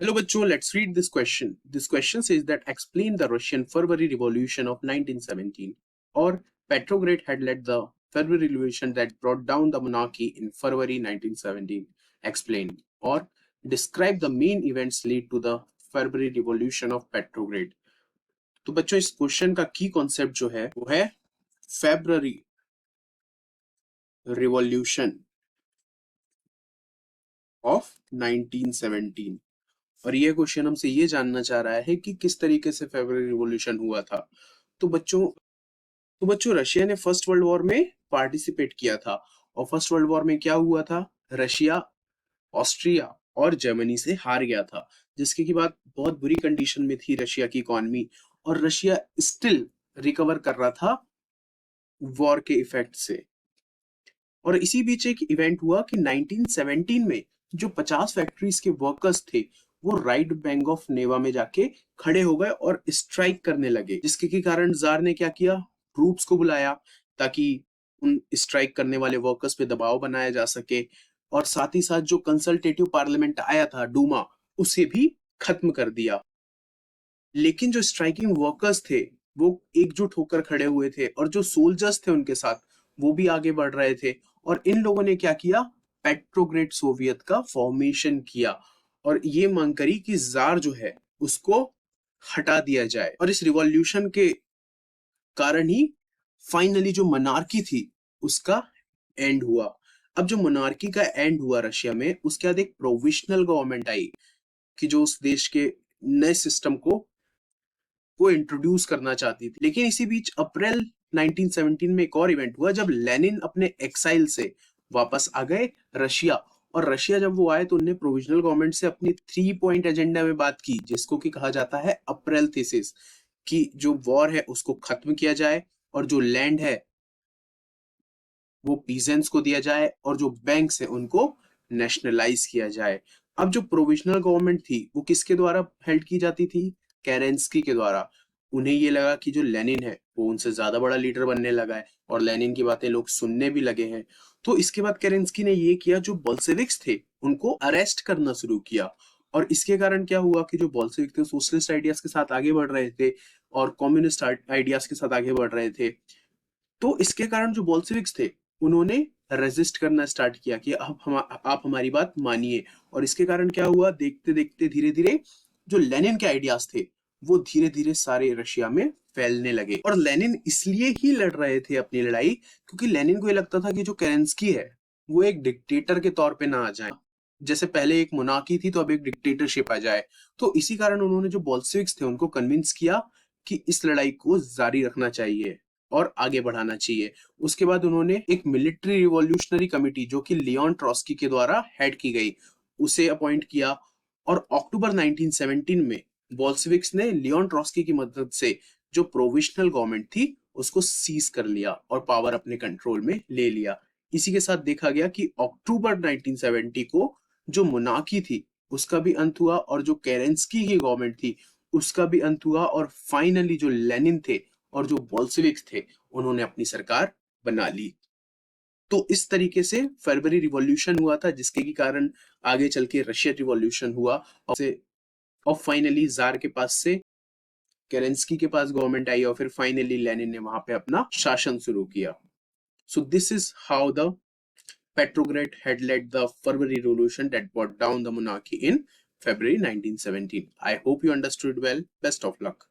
Hello bachcho, let's read this question. This question says that explain the Russian February Revolution of 1917. Or Petrograd had led the February Revolution that brought down the monarchy in February 1917. Explain. Or describe the main events lead to the February Revolution of Petrograd. तो बच्चों इस question का की concept जो है वो है February revolution of 1917। और ये क्वेश्चन हमसे ये जानना चाह रहा है कि किस तरीके से फेब्रुअरी रिवॉल्यूशन हुआ था। तो बच्चों रशिया ने फर्स्ट वर्ल्ड वॉर में पार्टिसिपेट किया था। और फर्स्ट वर्ल्ड वॉर में क्या हुआ था, रशिया ऑस्ट्रिया और जर्मनी से हार गया था, जिसके की बात बहुत बुरी कंडीशन में थी रशिया की इकोनॉमी। और रशिया स्टिल रिकवर कर रहा था वॉर के इफेक्ट से। और इसी बीच एक इवेंट हुआ कि 1917 में जो 50 फैक्ट्रीज के वर्कर्स थे वो राइट बैंक ऑफ नेवा में जाके खड़े हो गए और स्ट्राइक करने लगे, जिसके के कारण जार ने क्या किया, ट्रूप्स को बुलाया ताकि उन स्ट्राइक करने वाले वर्कर्स पे दबाव बनाया जा सके। और साथ ही साथ जो कंसल्टेटिव पार्लियामेंट आया था डूमा, उसे भी खत्म कर दिया। लेकिन जो स्ट्राइकिंग वर्कर्स थे वो एकजुट होकर खड़े हुए थे और जो सोल्जर्स थे उनके साथ वो भी आगे बढ़ रहे थे। और इन लोगों ने क्या किया, पेट्रोग्रेड सोवियत का फॉर्मेशन किया और ये मांग करी कि जार जो है उसको हटा दिया जाए। और इस रिवॉल्यूशन के कारण ही फाइनली जो मोनार्की थी उसका एंड हुआ। अब जो मोनार्की का एंड हुआ रशिया में, उसके बाद एक प्रोविजनल गवर्नमेंट आई कि जो उस देश के नए सिस्टम को इंट्रोड्यूस करना चाहती थी। लेकिन इसी बीच अप्रैल 1917 में एक और इवेंट हुआ जब लेनिन अपने एक्साइल से वापस आ गए रशिया। और रशिया जब वो आए तो उन्होंने प्रोविजनल गवर्नमेंट से अपनी 3 पॉइंट एजेंडा में बात की, जिसको कि कहा जाता है अप्रैल थीसिस, कि जो वॉर है उसको खत्म किया जाए और जो लैंड है वो पीजेंट्स को दिया जाए और जो बैंक्स है उनको नेशनलाइज किया जाए। अब जो प्रोविजनल गवर्नमेंट थी वो किसके द्वारा हेल्ड की जाती थी, केरेंस्की के द्वारा। उन्हें ये लगा कि जो लेनिन है वो उनसे ज्यादा बड़ा लीडर बनने लगा है और लेनिन की बातें लोग सुनने भी लगे हैं। तो इसके बाद केरेंस्की ने ये किया, जो बोल्शेविक्स थे उनको अरेस्ट करना शुरू किया। और इसके कारण क्या हुआ कि जो बोल्शेविक थे सोशलिस्ट आइडियाज के साथ आगे बढ़ रहे थे और कम्युनिस्ट आइडियाज के साथ आगे बढ़ रहे थे। तो इसके कारण जो बोल्शेविक्स थे उन्होंने रेजिस्ट करना स्टार्ट किया कि आप हमारी बात मानिए। और इसके कारण क्या हुआ, देखते देखते धीरे धीरे जो लेनिन के आइडियाज थे वो धीरे धीरे सारे रशिया में फैलने लगे। और लेनिन इसलिए ही लड़ रहे थे अपनी लड़ाई क्योंकि लेनिन को ये लगता था कि जो केरेंस्की है वो एक डिक्टेटर के तौर पे ना आ जाए, जैसे पहले एक मोनार्की थी तो अब एक डिक्टेटरशिप आ जाए। तो इसी कारण उन्होंने जो बोल्शेविक्स थे उनको कन्विंस किया कि इस लड़ाई को जारी रखना चाहिए और आगे बढ़ाना चाहिए। उसके बाद उन्होंने एक मिलिट्री रिवॉल्यूशनरी कमेटी जो कि लियोन ट्रॉस्की के द्वारा हेड की गई उसे अपॉइंट किया। और अक्टूबर 1917 में बोल्शेविक्स ने लियोन ट्रॉस्की की मदद से जो प्रोविजनल गवर्नमेंट थी उसको सीज कर लिया और पावर अपने कंट्रोल में ले लिया। इसी के साथ देखा गया कि अक्टूबर 1970 को जो मोनार्की थी उसका भी अंत हुआ और जो केरेंस्की की गवर्नमेंट थी उसका भी अंत हुआ। और फाइनली जो लेनिन थे और जो बोल्शेविक्स थे उन्होंने अपनी सरकार बना ली। तो इस तरीके से फरवरी रिवॉल्यूशन हुआ था, जिसके की कारण आगे चल के रशियन रिवॉल्यूशन हुआ। और फाइनली जार के पास से केरेंस्की के पास गवर्नमेंट आई और फिर फाइनली लेनिन ने वहां पे अपना शासन शुरू किया। So this is how the Petrograd had led the February Revolution that brought down the monarchy in February 1917. I hope you understood well. Best of luck.